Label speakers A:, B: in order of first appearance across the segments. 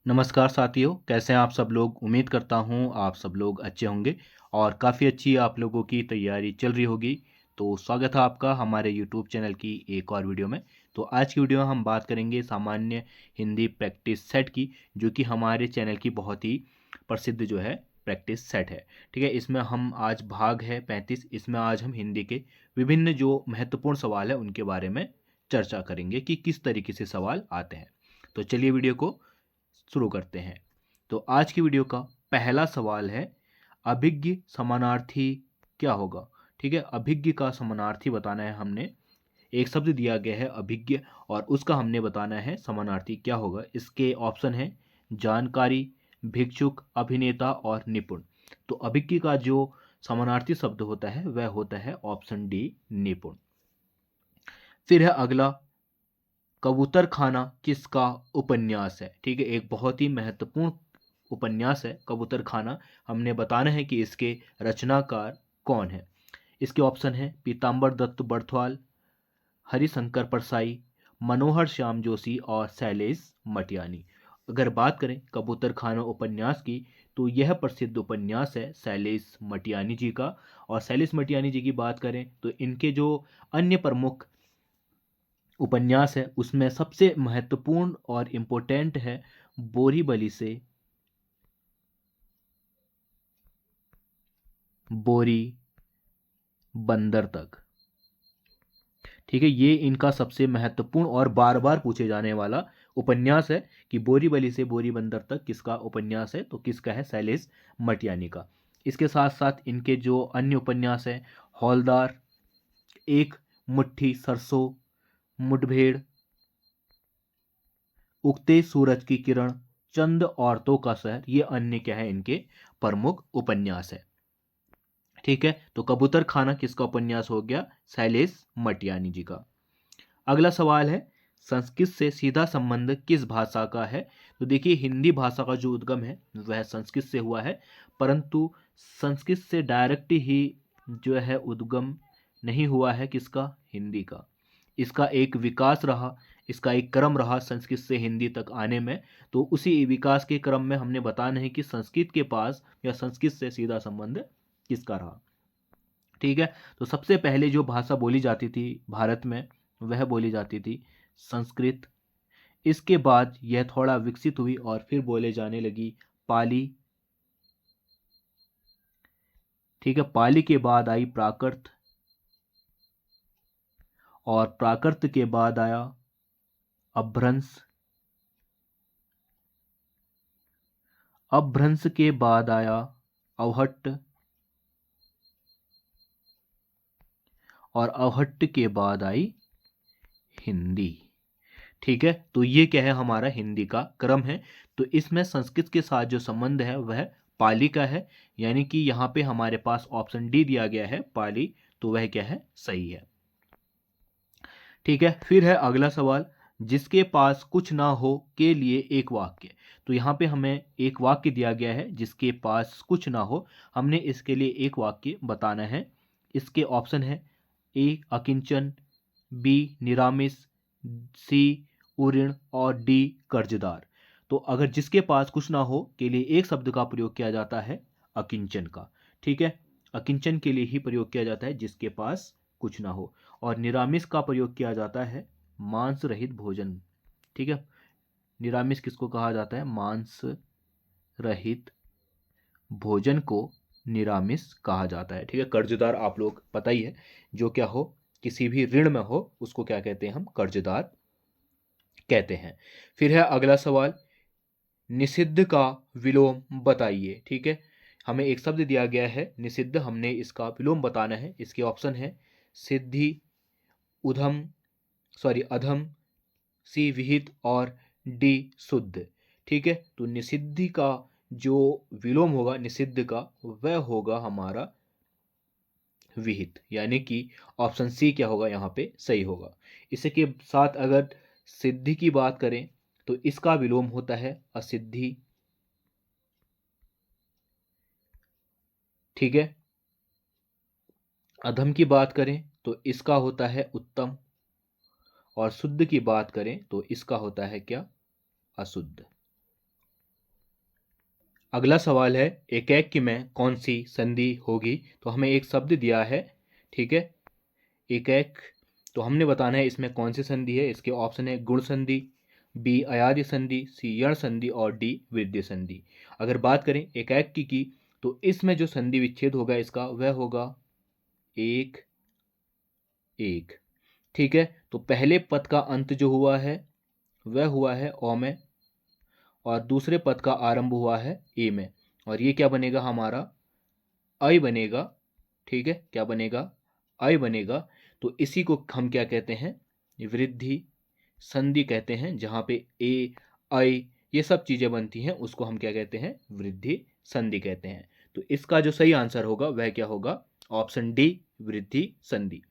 A: नमस्कार साथियों, कैसे हैं आप सब लोग। उम्मीद करता हूं आप सब लोग अच्छे होंगे और काफ़ी अच्छी आप लोगों की तैयारी चल रही होगी। तो स्वागत है आपका हमारे यूट्यूब चैनल की एक और वीडियो में। तो आज की वीडियो में हम बात करेंगे सामान्य हिंदी प्रैक्टिस सेट की, जो कि हमारे चैनल की बहुत ही प्रसिद्ध जो है प्रैक्टिस सेट है। ठीक है, इसमें हम आज भाग है 35। इसमें आज हम हिंदी के विभिन्न जो महत्वपूर्ण सवाल है उनके बारे में चर्चा करेंगे कि किस तरीके से सवाल आते हैं। तो चलिए वीडियो को शुरू करते हैं। तो आज की वीडियो का पहला सवाल है, अभिज्ञ समानार्थी क्या होगा। ठीक है, अभिज्ञ का समानार्थी बताना है हमने। एक शब्द दिया गया है अभिज्ञ और उसका हमने बताना है समानार्थी क्या होगा। इसके ऑप्शन है जानकारी, भिक्षुक, अभिनेता और निपुण। तो अभिज्ञ का जो समानार्थी शब्द होता है वह होता है ऑप्शन डी, निपुण। फिर है अगला, कबूतर खाना किसका उपन्यास है। ठीक है, एक बहुत ही महत्वपूर्ण उपन्यास है कबूतर खाना। हमने बताना है कि इसके रचनाकार कौन है। इसके ऑप्शन है पीताम्बर दत्त बड़थवाल, हरिशंकर परसाई, मनोहर श्याम जोशी और शैलेश मटियानी। अगर बात करें कबूतर खाना उपन्यास की, तो यह प्रसिद्ध उपन्यास है शैलेश मटियानी जी का। और शैलेश मटियानी जी की बात करें तो इनके जो अन्य प्रमुख उपन्यास है उसमें सबसे महत्वपूर्ण और इम्पोर्टेंट है बोरीवली से बोरी बंदर तक। ठीक है, ये इनका सबसे महत्वपूर्ण और बार बार पूछे जाने वाला उपन्यास है कि बोरीवली से बोरी बंदर तक किसका उपन्यास है। तो किसका है, शैलेश मटियानी का। इसके साथ साथ इनके जो अन्य उपन्यास है, हौलदार, एक मुट्ठी सरसों, मुठभेड़, उगते सूरज की किरण, चंद औरतों का शहर, ये अन्य क्या है इनके प्रमुख उपन्यास है। ठीक है, तो कबूतर खाना किसका उपन्यास हो गया, शैलेश मटियानी जी का। अगला सवाल है, संस्कृत से सीधा संबंध किस भाषा का है। तो देखिए, हिंदी भाषा का जो उद्गम है वह संस्कृत से हुआ है, परंतु संस्कृत से डायरेक्ट ही जो है उद्गम नहीं हुआ है किसका, हिंदी का। इसका एक विकास रहा, इसका एक क्रम रहा संस्कृत से हिंदी तक आने में। तो उसी विकास के क्रम में हमने बताना है कि संस्कृत के पास या संस्कृत से सीधा संबंध किसका रहा। ठीक है, तो सबसे पहले जो भाषा बोली जाती थी भारत में वह बोली जाती थी संस्कृत। इसके बाद यह थोड़ा विकसित हुई और फिर बोले जाने लगी पाली। ठीक है, पाली के बाद आई प्राकृत और प्राकृत के बाद आया अपभ्रंश। अपभ्रंश के बाद आया अवहट्ट और अवहट्ट के बाद आई हिंदी। ठीक है, तो ये क्या है, हमारा हिंदी का क्रम है। तो इसमें संस्कृत के साथ जो संबंध है वह पाली का है, यानी कि यहाँ पे हमारे पास ऑप्शन डी दिया गया है पाली, तो वह क्या है, सही है। ठीक है, फिर है अगला सवाल, जिसके पास कुछ ना हो के लिए एक वाक्य। तो यहाँ पे हमें एक वाक्य दिया गया है, जिसके पास कुछ ना हो, हमने इसके लिए एक वाक्य बताना है। इसके ऑप्शन है ए अकिंचन, बी निरामिस, सी उऋण और डी कर्जदार। तो अगर जिसके पास कुछ ना हो के लिए एक शब्द का प्रयोग किया जाता है अकिंचन का। ठीक है, अकिंचन के लिए ही प्रयोग किया जाता है जिसके पास कुछ ना हो। और निरामिस का प्रयोग किया जाता है मांस रहित भोजन। ठीक है, निरामिस किसको कहा जाता है, मांस रहित भोजन को निरामिस कहा जाता है। ठीक है, कर्जदार आप लोग पता ही है, जो क्या हो, किसी भी ऋण में हो उसको क्या कहते हैं, हम कर्जदार कहते हैं। फिर है अगला सवाल, निषिद्ध का विलोम बताइए। ठीक है, हमें एक शब्द दिया गया है निषिद्ध, हमने इसका विलोम बताना है। इसके ऑप्शन है सिद्धि, उधम, सॉरी अधम, सी विहित और डी शुद्ध। ठीक है, तो निषिद्धि का जो विलोम होगा निषिद्ध का, वह होगा हमारा विहित, यानी कि ऑप्शन सी क्या होगा यहाँ पे सही होगा। इसके साथ अगर सिद्धि की बात करें तो इसका विलोम होता है असिद्धि। ठीक है, अधम की बात करें तो इसका होता है उत्तम और शुद्ध की बात करें तो इसका होता है क्या, अशुद्ध। अगला सवाल है एकेक में कौन सी संधि होगी। तो हमें एक शब्द दिया है, ठीक है, एकेक। तो हमने बताना है इसमें कौन सी संधि है। इसके ऑप्शन है गुण संधि, बी अयाद्य संधि, सी यण संधि और डी वृद्धि संधि। अगर बात करें एकेक की तो इसमें जो संधि विच्छेद होगा इसका वह होगा एक एक, ठीक है। तो पहले पद का अंत जो हुआ है वह हुआ है अ में और दूसरे पद का आरंभ हुआ है ए में, और ये क्या बनेगा हमारा अय बनेगा, ठीक है। क्या बनेगा अय बनेगा। तो इसी को हम क्या कहते हैं वृद्धि संधि कहते हैं। जहां पे ए अय ये सब चीजें बनती हैं उसको हम क्या कहते हैं वृद्धि संधि कहते हैं। तो इसका जो सही आंसर होगा वह क्या होगा ऑप्शन डी वृद्धि संधि।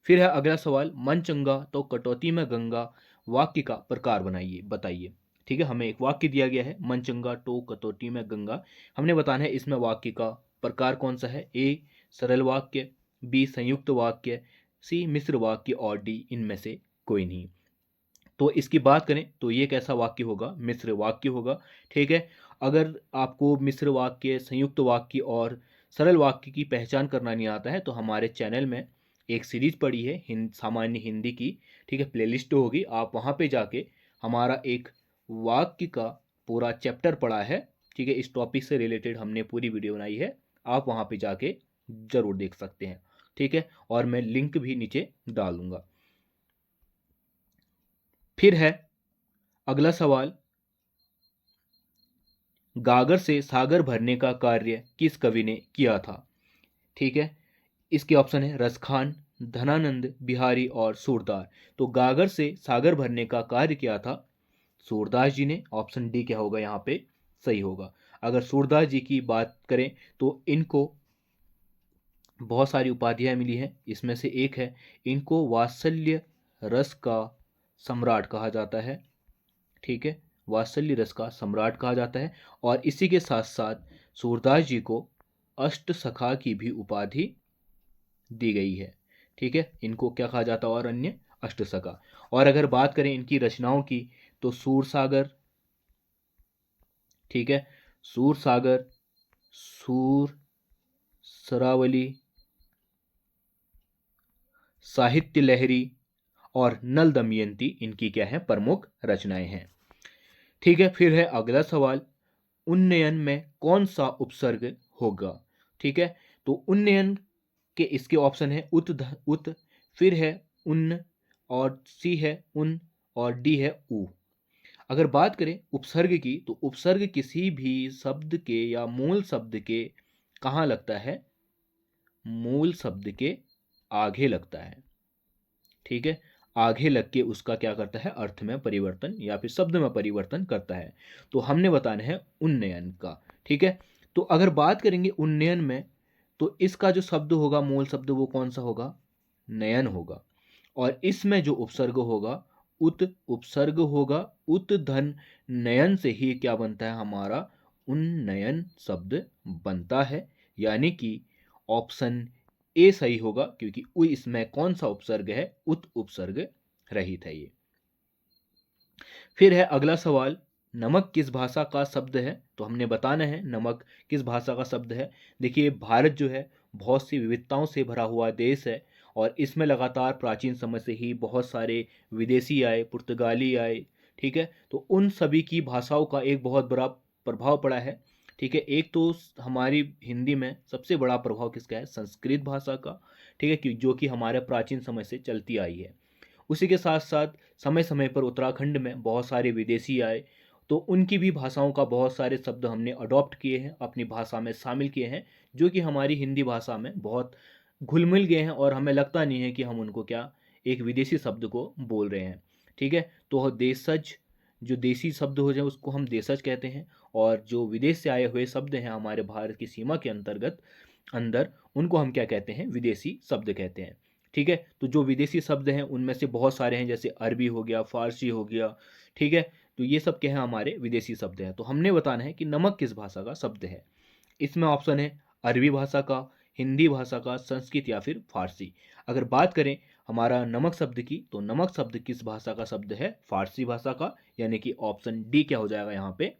A: फिर है अगला सवाल मन चंगा तो कटौती में गंगा वाक्य का प्रकार बनाइए बताइए। ठीक है, हमें एक वाक्य दिया गया है मन चंगा तो कटौती में गंगा। हमने बताना है इसमें वाक्य का प्रकार कौन सा है। ए सरल वाक्य, बी संयुक्त वाक्य, सी मिश्र वाक्य और डी इनमें से कोई नहीं। तो इसकी बात करें तो ये कैसा वाक्य होगा मिश्र वाक्य होगा, ठीक है। अगर आपको मिश्र वाक्य संयुक्त वाक्य और सरल वाक्य की पहचान करना नहीं आता है तो हमारे चैनल में एक सीरीज पड़ी है सामान्य हिंदी की, ठीक है, प्लेलिस्ट होगी, आप वहाँ पे जाके हमारा एक वाक्य का पूरा चैप्टर पढ़ा है, ठीक है। इस टॉपिक से रिलेटेड हमने पूरी वीडियो बनाई है, आप वहाँ पे जाके ज़रूर देख सकते हैं, ठीक है। और मैं लिंक भी नीचे डाल दूंगा। फिर है अगला सवाल, गागर से सागर भरने का कार्य किस कवि ने किया था। ठीक है, इसके ऑप्शन है रसखान, धनानंद, बिहारी और सूरदास। तो गागर से सागर भरने का कार्य किया था सूरदास जी ने। ऑप्शन डी क्या होगा यहाँ पे सही होगा। अगर सूरदास जी की बात करें तो इनको बहुत सारी उपाधियां मिली हैं, इसमें से एक है इनको वात्सल्य रस का सम्राट कहा जाता है, ठीक है, वात्सल्य रस का सम्राट कहा जाता है। और इसी के साथ साथ सूरदास जी को अष्ट सखा की भी उपाधि दी गई है, ठीक है। इनको क्या कहा जाता है और अन्य अष्ट सखा। और अगर बात करें इनकी रचनाओं की तो सूरसागर, ठीक है, सूरसागर, सूर सरावली, साहित्य लहरी और नल दमयंती इनकी क्या है प्रमुख रचनाएं हैं, ठीक है। फिर है अगला सवाल, उन्नयन में कौन सा उपसर्ग होगा। ठीक है, तो उन्नयन के इसके ऑप्शन है उत, फिर है उन्न और सी है उन और डी है उ। अगर बात करें उपसर्ग की तो उपसर्ग किसी भी शब्द के या मूल शब्द के कहाँ लगता है, मूल शब्द के आगे लगता है, ठीक है। आगे लग के उसका क्या करता है अर्थ में परिवर्तन या फिर शब्द में परिवर्तन करता है। तो हमने बताना है उन्नयन का, ठीक है। तो अगर बात करेंगे उन्नयन में तो इसका जो शब्द होगा मूल शब्द वो कौन सा होगा नयन होगा। और इसमें जो उपसर्ग होगा उत उपसर्ग होगा, उत धन नयन से ही क्या बनता है हमारा उन्नयन शब्द बनता है। यानी कि ऑप्शन ए सही होगा क्योंकि उ इसमें कौन सा उपसर्ग है उत उपसर्ग रहित है ये। फिर है अगला सवाल, नमक किस भाषा का शब्द है। तो हमने बताना है नमक किस भाषा का शब्द है। देखिए भारत जो है बहुत सी विविधताओं से भरा हुआ देश है और इसमें लगातार प्राचीन समय से ही बहुत सारे विदेशी आए, पुर्तगाली आए, ठीक है। तो उन सभी की भाषाओं का एक बहुत बड़ा प्रभाव पड़ा है, ठीक है। एक तो हमारी हिंदी में सबसे बड़ा प्रभाव किसका है संस्कृत भाषा का, ठीक है, जो कि हमारे प्राचीन समय से चलती आई है। उसी के साथ साथ समय समय पर उत्तराखंड में बहुत सारे विदेशी आए तो उनकी भी भाषाओं का बहुत सारे शब्द हमने अडॉप्ट किए हैं, अपनी भाषा में शामिल किए हैं, जो कि हमारी हिंदी भाषा में बहुत घुल मिल गए हैं और हमें लगता नहीं है कि हम उनको क्या एक विदेशी शब्द को बोल रहे हैं, ठीक है। तो देशज जो देसी शब्द हो जाए उसको हम देशज कहते हैं और जो विदेश से आए हुए शब्द हैं हमारे भारत की सीमा के अंतर्गत अंदर उनको हम क्या कहते हैं विदेशी शब्द कहते हैं, ठीक है। तो जो विदेशी शब्द हैं उनमें से बहुत सारे हैं जैसे अरबी हो गया, फारसी हो गया, ठीक है। तो ये सब क्या है हमारे विदेशी शब्द हैं। तो हमने बताना है कि नमक किस भाषा का शब्द है। इसमें ऑप्शन है अरबी भाषा का, हिंदी भाषा का, संस्कृत या फिर फारसी। अगर बात करें हमारा नमक शब्द की तो नमक शब्द किस भाषा का शब्द है फारसी भाषा का, यानी कि ऑप्शन डी क्या हो जाएगा यहाँ पे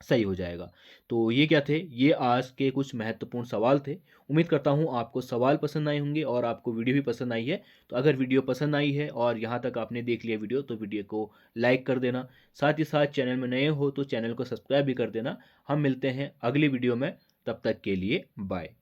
A: सही हो जाएगा। तो ये क्या थे, ये आज के कुछ महत्वपूर्ण सवाल थे। उम्मीद करता हूँ आपको सवाल पसंद आए होंगे और आपको वीडियो भी पसंद आई है। तो अगर वीडियो पसंद आई है और यहाँ तक आपने देख लिया वीडियो, तो वीडियो को लाइक कर देना। साथ ही साथ चैनल में नए हो तो चैनल को सब्सक्राइब भी कर देना। हम मिलते हैं अगली वीडियो में, तब तक के लिए बाय।